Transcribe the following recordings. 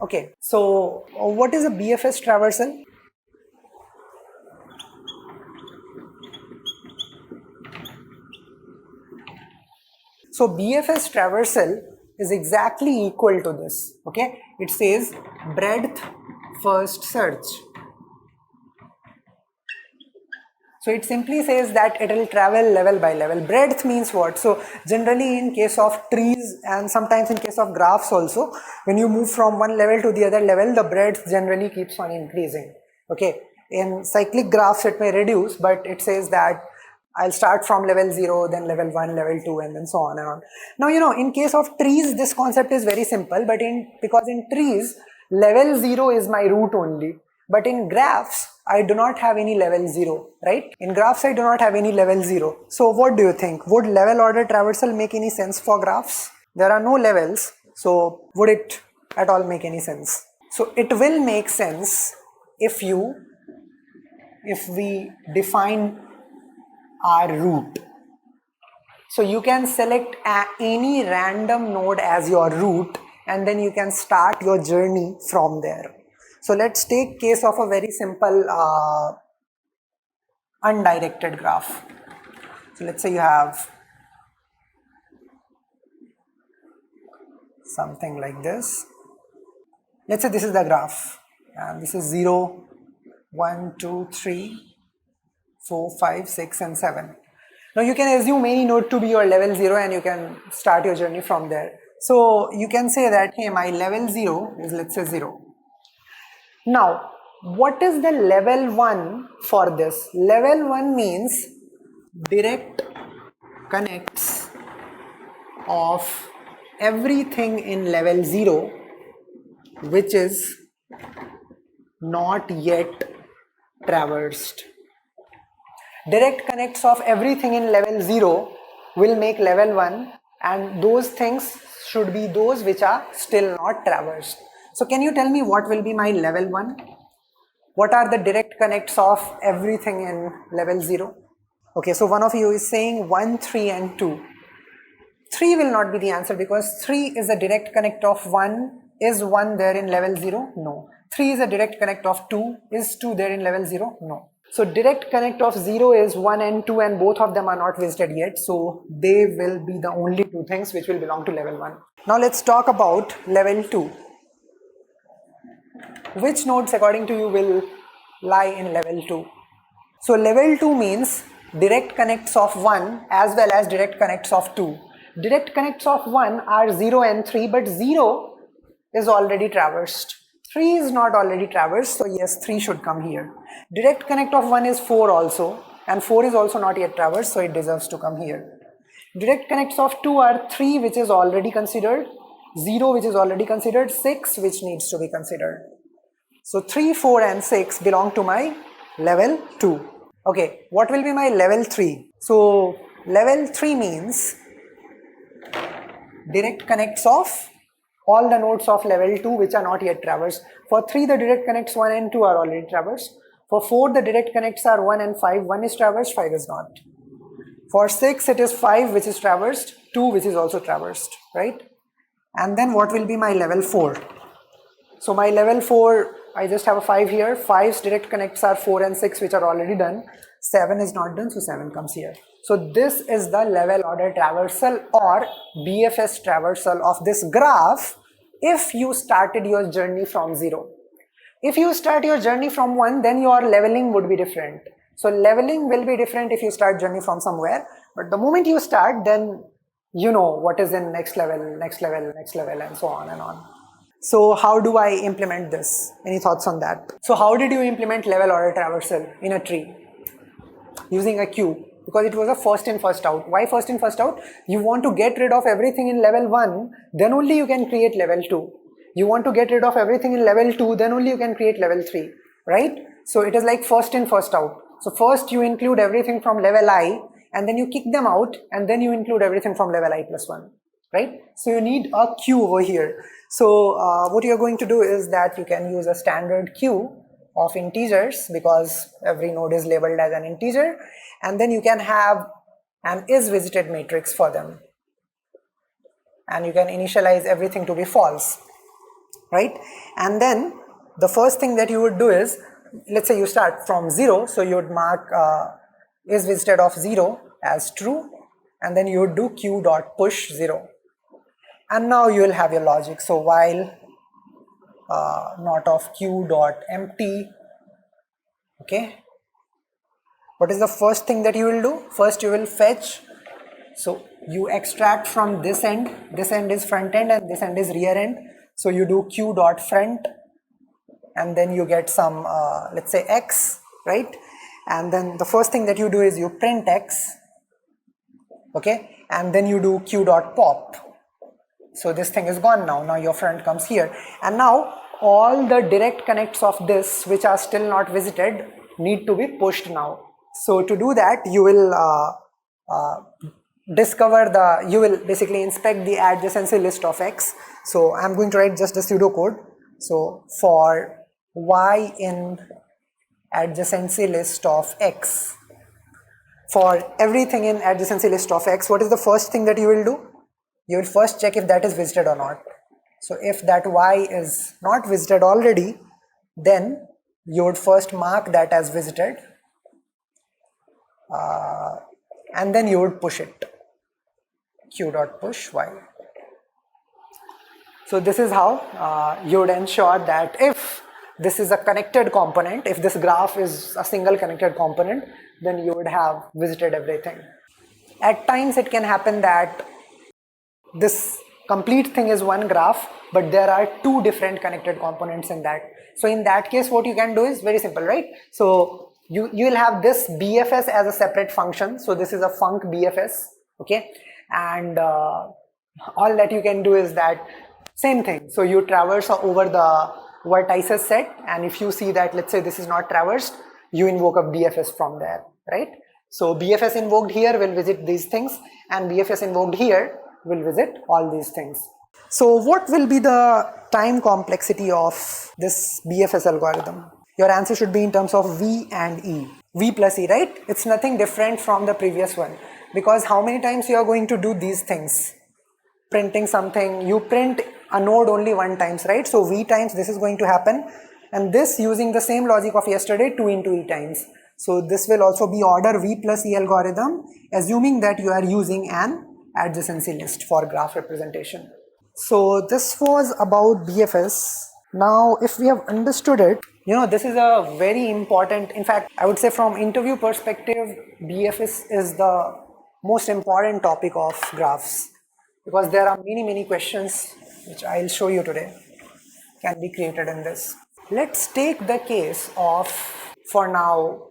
Okay, so what is a BFS traversal? So BFS traversal is exactly equal to this. Okay, it says breadth first search. So it simply says that it will travel level by level. Breadth means what? So generally in case of trees and sometimes in case of graphs also, when you move from one level to the other level, the breadth generally keeps on increasing. Okay, in cyclic graphs it may reduce, but it says that I'll start from level 0, then level 1, level 2, and then so on and on. Now, in case of trees, this concept is very simple, but because in trees, level 0 is my root only. But in graphs, I do not have any level 0, right? In graphs, I do not have any level 0. So what do you think? Would level order traversal make any sense for graphs? There are no levels, so would it at all make any sense? So it will make sense if we define our root. So you can select any random node as your root and then you can start your journey from there. So let's take case of a very simple undirected graph. So let's say you have something like this. Let's say this is the graph and this is 0, 1, 2, 3, 4, 5, 6 and 7. Now you can assume any node to be your level 0 and you can start your journey from there. So you can say that, hey, my level 0 is, let's say, 0. Now, what is the level 1 for this? Level 1 means direct connects of everything in level 0 which is not yet traversed. Direct connects of everything in level 0 will make level 1, and those things should be those which are still not traversed. So can you tell me what will be my level 1? What are the direct connects of everything in level 0? Okay, so one of you is saying 1, 3 and 2. 3 will not be the answer because 3 is a direct connect of 1. Is 1 there in level 0? No. 3 is a direct connect of 2. Is 2 there in level 0? No. So direct connect of 0 is 1 and 2 and both of them are not visited yet. So they will be the only two things which will belong to level 1. Now let's talk about level 2. Which nodes according to you will lie in level 2? So level 2 means direct connects of 1 as well as direct connects of 2. Direct connects of 1 are 0 and 3, but 0 is already traversed. 3 is not already traversed, so yes, 3 should come here. Direct connect of 1 is 4 also, and 4 is also not yet traversed, so it deserves to come here. Direct connects of 2 are 3, which is already considered, 0, which is already considered, 6, which needs to be considered. So 3, 4 and 6 belong to my level 2. Okay, what will be my level 3? So level 3 means direct connects of all the nodes of level 2 which are not yet traversed. For 3 the direct connects 1 and 2 are already traversed. For 4 the direct connects are 1 and 5. 1 is traversed, 5 is not. For 6 it is 5 which is traversed, 2 which is also traversed, right? And then what will be my level 4? So my level 4, I just have a 5 here. 5's direct connects are 4 and 6 which are already done. 7 is not done, so 7 comes here. So this is the level order traversal or BFS traversal of this graph if you started your journey from 0. If you start your journey from 1, then your leveling would be different. So leveling will be different if you start journey from somewhere, but the moment you start, then you know what is in next level, next level, next level, and so on and on. So how do I implement this? Any thoughts on that? So how did you implement level order traversal in a tree? Using a queue, because it was a first in first out. Why first in first out? You want to get rid of everything in level 1, then only you can create level 2. You want to get rid of everything in level 2, then only you can create level 3, right? So it is like first in first out. So first you include everything from level I and then you kick them out and then you include everything from level I plus 1, right? So you need a queue over here. So what you're going to do is that you can use a standard queue of integers because every node is labeled as an integer, and then you can have an is visited matrix for them and you can initialize everything to be false, right? And then the first thing that you would do is, let's say you start from 0, so you would mark is visited of 0 as true, and then you would do q dot push 0, and now you will have your logic. So while not of q dot empty, okay, what is the first thing that you will do? First you will fetch, so you extract from this end is front end and this end is rear end, so you do q dot front, and then you get some let's say x, right? And then the first thing that you do is you print x, okay, and then you do q dot pop. So this thing is gone now. Now your front comes here, and now all the direct connects of this which are still not visited need to be pushed now. So to do that, you will you will basically inspect the adjacency list of x. So I'm going to write just the pseudocode. So for y in adjacency list of x, for everything in adjacency list of x, what is the first thing that you will do? You will first check if that is visited or not. So if that y is not visited already, then you would first mark that as visited, and then you would push it, q dot push y. So this is how you would ensure that if this is a connected component, if this graph is a single connected component, then you would have visited everything. At times it can happen that this complete thing is one graph, but there are two different connected components in that. So in that case, what you can do is very simple, right? So you will have this BFS as a separate function. So this is a func BFS, okay? And all that you can do is that same thing. So you traverse over the vertices set, and if you see that, let's say this is not traversed, you invoke a BFS from there, right? So BFS invoked here will visit these things, and BFS invoked here will visit all these things. So what will be the time complexity of this BFS algorithm? Your answer should be in terms of V and E. V plus E, right? It's nothing different from the previous one, because how many times you are going to do these things? Printing something, you print a node only one times, right? So V times this is going to happen, and this using the same logic of yesterday, 2 into E times. So this will also be order V plus E algorithm, assuming that you are using an adjacency list for graph representation. So this was about BFS. Now if we have understood it, this is a very important, in fact I would say from interview perspective, BFS is the most important topic of graphs, because there are many questions which I'll show you today can be created in this. Let's take the case of, for now,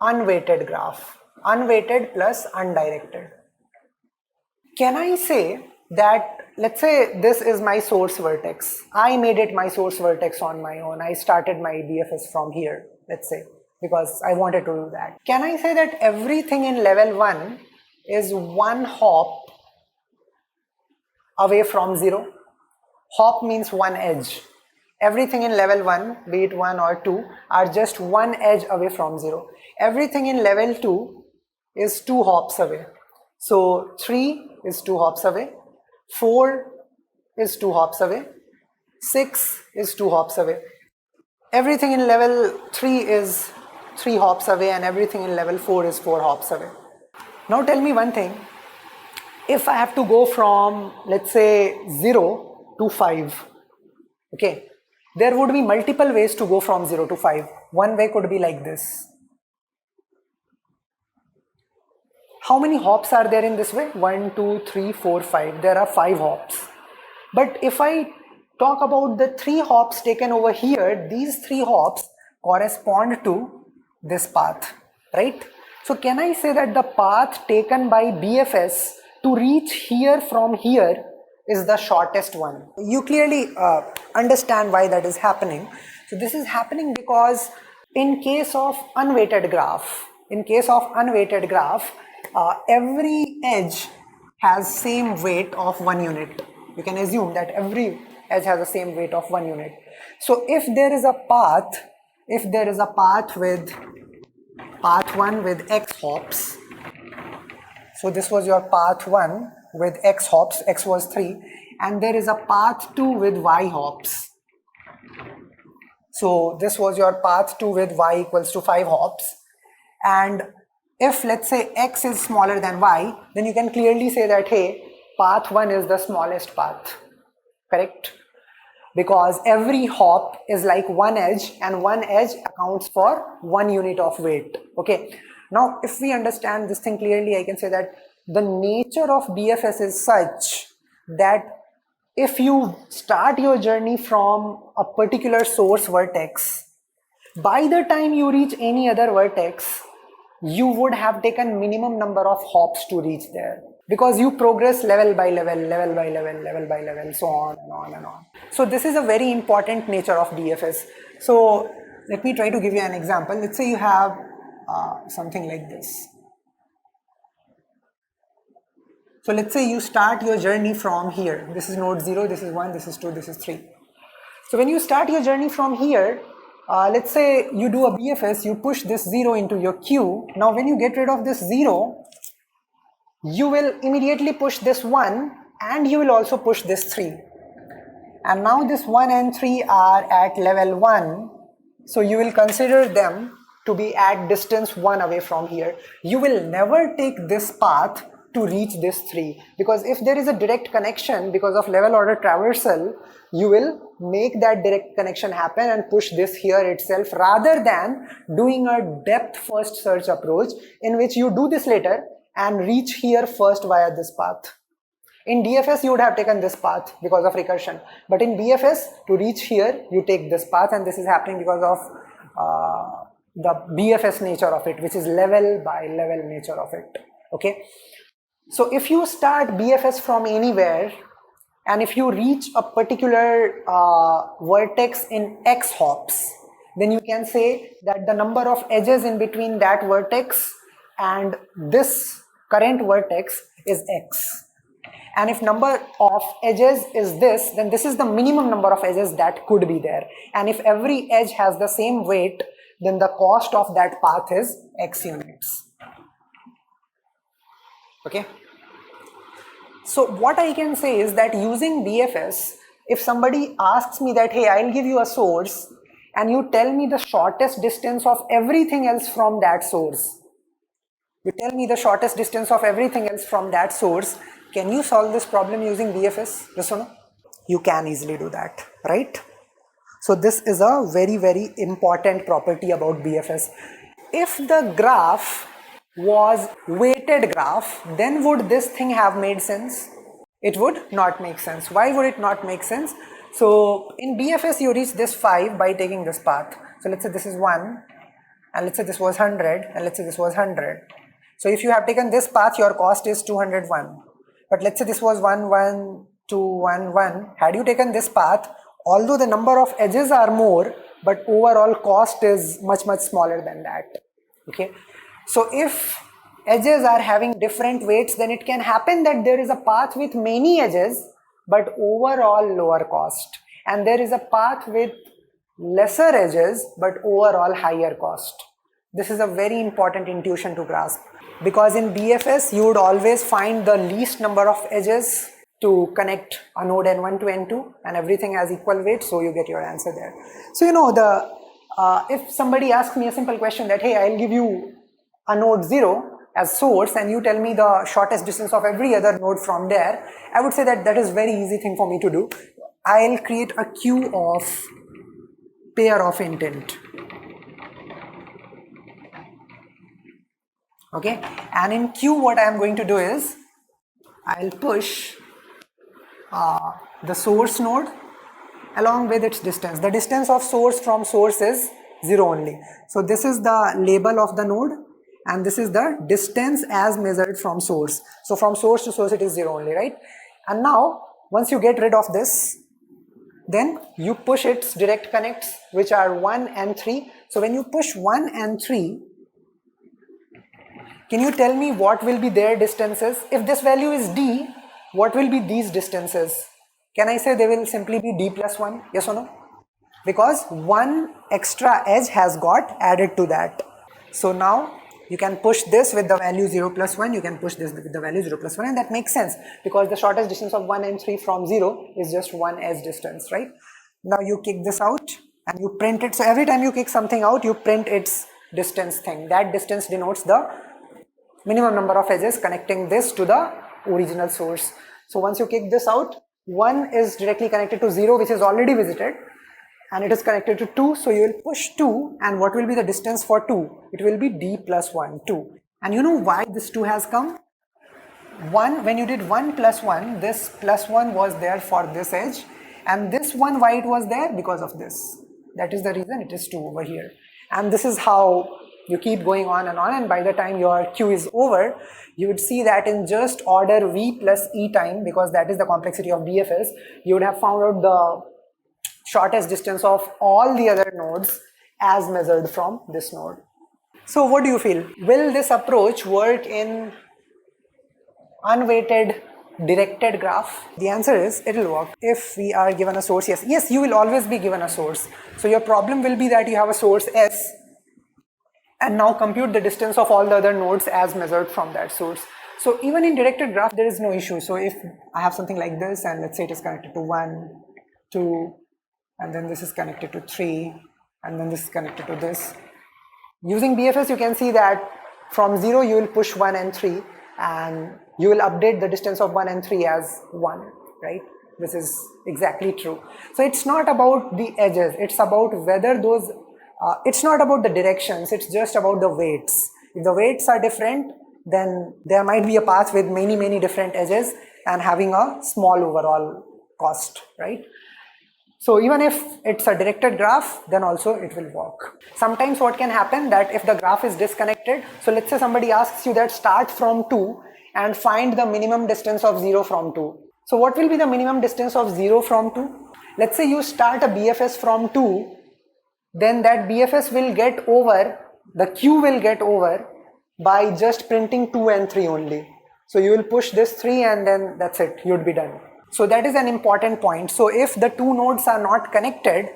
unweighted graph, unweighted plus undirected. Can I say that, let's say this is my source vertex, I made it my source vertex on my own, I started my BFS from here, let's say, because I wanted to do that. Can I say that everything in level 1 is one hop away from 0? Hop means one edge. Everything in level 1, be it 1 or 2, are just one edge away from 0. Everything in level 2 is 2 hops away. So 3 is 2 hops away, 4 is 2 hops away, 6 is 2 hops away. Everything in level 3 is 3 hops away, and everything in level 4 is 4 hops away. Now tell me one thing, if I have to go from, let's say, 0 to 5, okay, there would be multiple ways to go from 0 to 5. One way could be like this. How many hops are there in this way? 1, 2, 3, 4, 5. There are 5 hops. But if I talk about the 3 hops taken over here, these 3 hops correspond to this path, right? So can I say that the path taken by BFS to reach here from here is the shortest one? You clearly understand why that is happening. So this is happening because in case of unweighted graph, every edge has same weight of 1 unit. You can assume that every edge has the same weight of 1 unit. So if there is a path with path 1 with x hops, so this was your path 1 with x hops, x was 3, and there is a path 2 with y hops. So this was your path 2 with y equals to 5 hops. And if let's say x is smaller than y, then you can clearly say that, hey, path 1 is the smallest path, correct? Because every hop is like one edge, and one edge accounts for 1 unit of weight. Okay, now if we understand this thing clearly, I can say that the nature of BFS is such that if you start your journey from a particular source vertex, by the time you reach any other vertex, you would have taken minimum number of hops to reach there, because you progress level by level, level by level, level by level, so on and on and on. So this is a very important nature of BFS. So let me try to give you an example. Let's say you have something like this. So let's say you start your journey from here. This is node 0, this is 1, this is 2, this is 3. So when you start your journey from here, let's say you do a BFS, you push this 0 into your queue. Now when you get rid of this 0, you will immediately push this 1, and you will also push this 3. And now this 1 and 3 are at level 1. So you will consider them to be at distance 1 away from here. You will never take this path to reach this 3, because if there is a direct connection because of level order traversal, you will make that direct connection happen and push this here itself, rather than doing a depth first search approach in which you do this later and reach here first via this path. In DFS you would have taken this path because of recursion, but in BFS to reach here you take this path, and this is happening because of the BFS nature of it, which is level by level nature of it. Okay, so if you start BFS from anywhere, and if you reach a particular vertex in X hops, then you can say that the number of edges in between that vertex and this current vertex is X. And if number of edges is this, then this is the minimum number of edges that could be there. And if every edge has the same weight, then the cost of that path is X units. Okay. So what I can say is that using BFS, if somebody asks me that, hey, I'll give you a source and you tell me the shortest distance of everything else from that source, you tell me the shortest distance of everything else from that source, can you solve this problem using BFS? Yes or no? You can easily do that, right? So this is a very, very important property about BFS. If the graph was weighted graph, then would this thing have made sense? It would not make sense. Why would it not make sense? So in BFS you reach this 5 by taking this path. So let's say this is 1, and let's say this was 100, and let's say this was 100. So if you have taken this path, your cost is 201. But let's say this was 1, 1, 2, 1, 1. Had you taken this path, although the number of edges are more, but overall cost is much, much smaller than that. Okay. So if edges are having different weights, then it can happen that there is a path with many edges, but overall lower cost. And there is a path with lesser edges, but overall higher cost. This is a very important intuition to grasp, because in BFS you would always find the least number of edges to connect a node N1 to N2, and everything has equal weight, so you get your answer there. So you know, if somebody asks me a simple question that, hey, I'll give you a node 0 as source and you tell me the shortest distance of every other node from there, I would say that that is very easy thing for me to do. I'll create a queue of pair of intent. Okay, and in queue what I am going to do is I'll push the source node along with its distance. The distance of source from source is 0 only. So this is the label of the node, and this is the distance as measured from source. So from source to source it is 0 only, right? And now once you get rid of this, then you push its direct connects, which are 1 and 3. So when you push 1 and 3, can you tell me what will be their distances? If this value is d, what will be these distances? Can I say they will simply be d plus 1? Yes or no? Because one extra edge has got added to that. So now you can push this with the value 0 plus 1, you can push this with the value 0 plus 1, and that makes sense because the shortest distance of 1 and 3 from 0 is just one edge distance, right? Now you kick this out and you print it. So every time you kick something out, you print its distance thing. That distance denotes the minimum number of edges connecting this to the original source. So once you kick this out, 1 is directly connected to 0, which is already visited, and it is connected to 2, so you will push 2, and what will be the distance for 2? It will be d plus 1, 2. And you know why this 2 has come? 1, when you did 1 plus 1, this plus 1 was there for this edge, and this one, why it was there? Because of this. That is the reason it is 2 over here. And this is how you keep going on, and by the time your queue is over, you would see that in just order v plus e time, because that is the complexity of BFS, you would have found out the shortest distance of all the other nodes as measured from this node. So what do you feel? Will this approach work in unweighted directed graph? The answer is it will work if we are given a source. Yes, you will always be given a source. So your problem will be that you have a source S, and now compute the distance of all the other nodes as measured from that source. So even in directed graph, there is no issue. So if I have something like this, and let's say it is connected to 1, 2, and then this is connected to 3, and then this is connected to this. Using BFS, you can see that from 0, you will push 1 and 3, and you will update the distance of 1 and 3 as 1, right? This is exactly true. So it's not about the edges, it's about whether those, it's not about the directions, it's just about the weights. If the weights are different, then there might be a path with many different edges and having a small overall cost, right? So even if it's a directed graph, then also it will work. Sometimes what can happen that if the graph is disconnected, so let's say somebody asks you that start from 2 and find the minimum distance of 0 from 2. So what will be the minimum distance of 0 from 2? Let's say you start a BFS from 2, then that BFS will get over, the queue will get over by just printing 2 and 3 only. So you will push this 3 and then that's it, you'd be done. So that is an important point. So if the two nodes are not connected,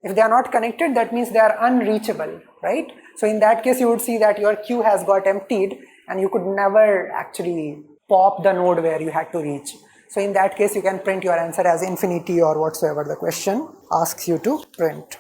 if they are not connected, that means they are unreachable, right? So in that case, you would see that your queue has got emptied and you could never actually pop the node where you had to reach. So in that case, you can print your answer as infinity or whatsoever the question asks you to print.